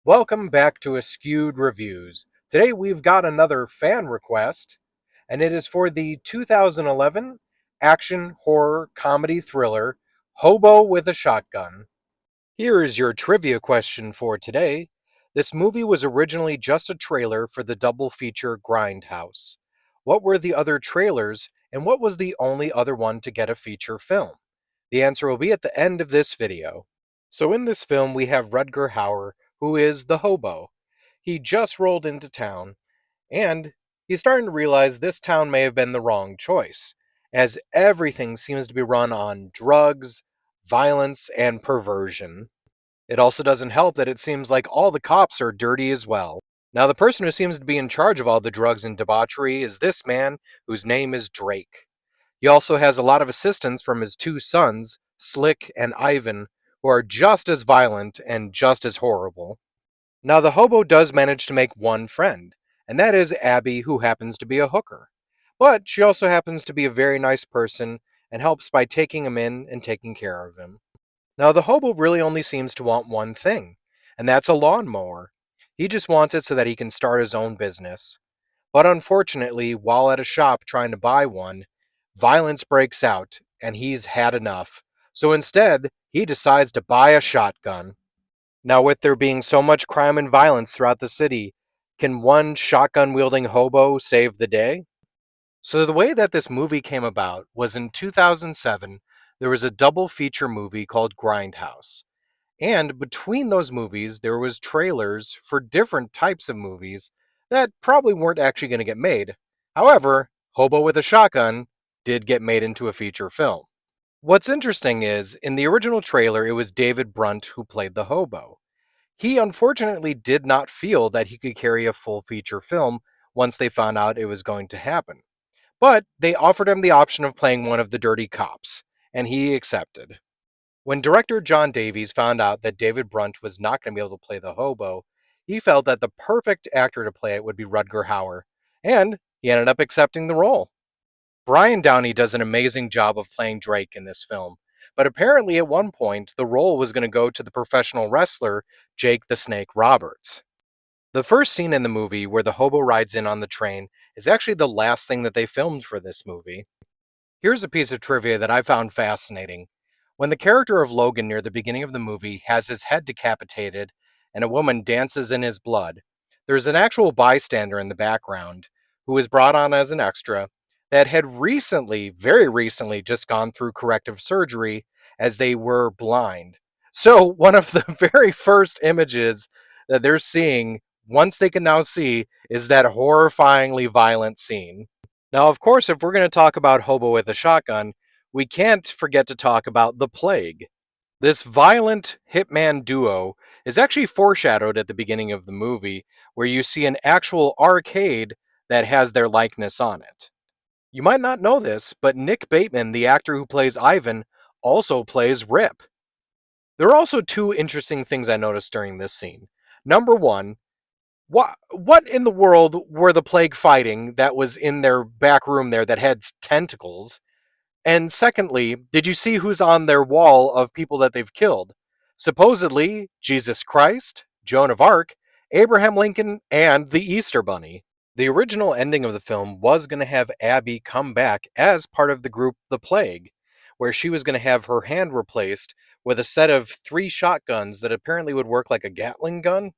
Welcome back to Askewed Reviews. Today we've got another fan request, and it is for the 2011 action horror comedy thriller Hobo with a Shotgun. Here is your trivia question for today. This movie was originally just a trailer for the double feature Grindhouse. What were the other trailers, and what was the only other one to get a feature film? The answer will be at the end of this video. So in this film, we have Rutger Hauer, who is the hobo. He just rolled into town, and he's starting to realize this town may have been the wrong choice, as everything seems to be run on drugs, violence, and perversion. It also doesn't help that it seems like all the cops are dirty as well. Now, the person who seems to be in charge of all the drugs and debauchery is this man, whose name is Drake. He also has a lot of assistance from his two sons, Slick and Ivan, who are just as violent and just as horrible. Now, the hobo does manage to make one friend, and that is Abby, who happens to be a hooker. But she also happens to be a very nice person and helps by taking him in and taking care of him. Now, the hobo really only seems to want one thing, and that's a lawnmower. He just wants it so that he can start his own business. But unfortunately, while at a shop trying to buy one, violence breaks out, and he's had enough. So instead, he decides to buy a shotgun. Now, with there being so much crime and violence throughout the city, can one shotgun wielding hobo save the day? So, the way that this movie came about was in 2007, there was a double feature movie called Grindhouse. And between those movies, there was trailers for different types of movies that probably weren't actually going to get made. However, Hobo with a Shotgun did get made into a feature film. What's interesting is, in the original trailer, it was David Brunt who played the hobo. He unfortunately did not feel that he could carry a full feature film once they found out it was going to happen. But they offered him the option of playing one of the dirty cops, and he accepted. When director John Davies found out that David Brunt was not going to be able to play the hobo, he felt that the perfect actor to play it would be Rutger Hauer, and he ended up accepting the role. Brian Downey does an amazing job of playing Drake in this film, but apparently at one point the role was going to go to the professional wrestler Jake the Snake Roberts. The first scene in the movie where the hobo rides in on the train is actually the last thing that they filmed for this movie. Here's a piece of trivia that I found fascinating. When the character of Logan near the beginning of the movie has his head decapitated and a woman dances in his blood, there's an actual bystander in the background who was brought on as an extra that had recently, very recently, just gone through corrective surgery as they were blind. So, one of the very first images that they're seeing, once they can now see, is that horrifyingly violent scene. Now, of course, if we're going to talk about Hobo with a Shotgun, we can't forget to talk about the Plague. This violent hitman duo is actually foreshadowed at the beginning of the movie, where you see an actual arcade that has their likeness on it. You might not know this, but Nick Bateman, the actor who plays Ivan, also plays Rip. There are also two interesting things I noticed during this scene. Number one, what in the world were the Plague fighting that was in their back room there that had tentacles? And secondly, did you see who's on their wall of people that they've killed? Supposedly, Jesus Christ, Joan of Arc, Abraham Lincoln, and the Easter Bunny. The original ending of the film was going to have Abby come back as part of the group The Plague, where she was going to have her hand replaced with a set of 3 shotguns that apparently would work like a Gatling gun.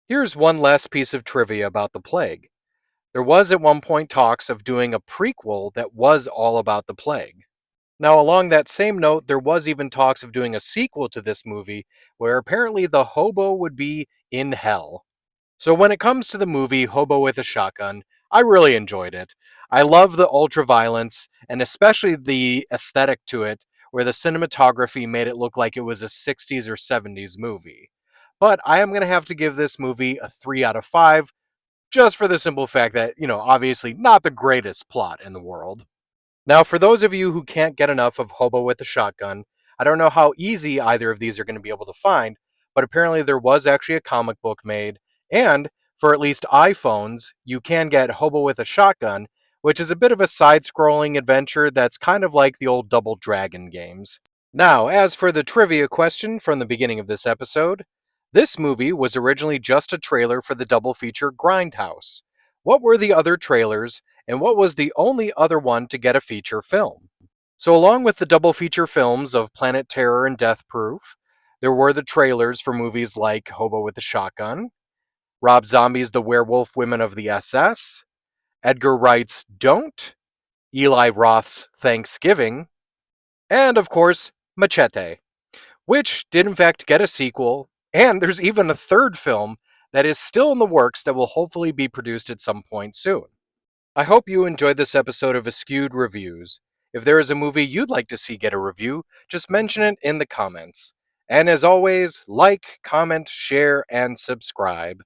Here's one last piece of trivia about The Plague. There was at one point talks of doing a prequel that was all about the plague. Now, along that same note, there was even talks of doing a sequel to this movie where apparently the hobo would be in hell. So when it comes to the movie Hobo with a Shotgun, I really enjoyed it. I love the ultra violence and especially the aesthetic to it, where the cinematography made it look like it was a 60s or 70s movie. But I am going to have to give this movie a 3 out of 5 just for the simple fact that, obviously not the greatest plot in the world. Now, for those of you who can't get enough of Hobo with a Shotgun, I don't know how easy either of these are going to be able to find, but apparently there was actually a comic book made, and for at least iPhones, you can get Hobo with a Shotgun, which is a bit of a side-scrolling adventure that's kind of like the old Double Dragon games. Now, as for the trivia question from the beginning of this episode, This movie was originally just a trailer for the double feature Grindhouse. What were the other trailers, and what was the only other one to get a feature film? So, along with the double feature films of Planet Terror and Death Proof, there were the trailers for movies like Hobo with a Shotgun, Rob Zombie's The Werewolf Women of the SS, Edgar Wright's Don't, Eli Roth's Thanksgiving, and of course, Machete, which did in fact get a sequel, and there's even a third film that is still in the works that will hopefully be produced at some point soon. I hope you enjoyed this episode of Askewed Reviews. If there is a movie you'd like to see get a review, just mention it in the comments. And as always, like, comment, share, and subscribe.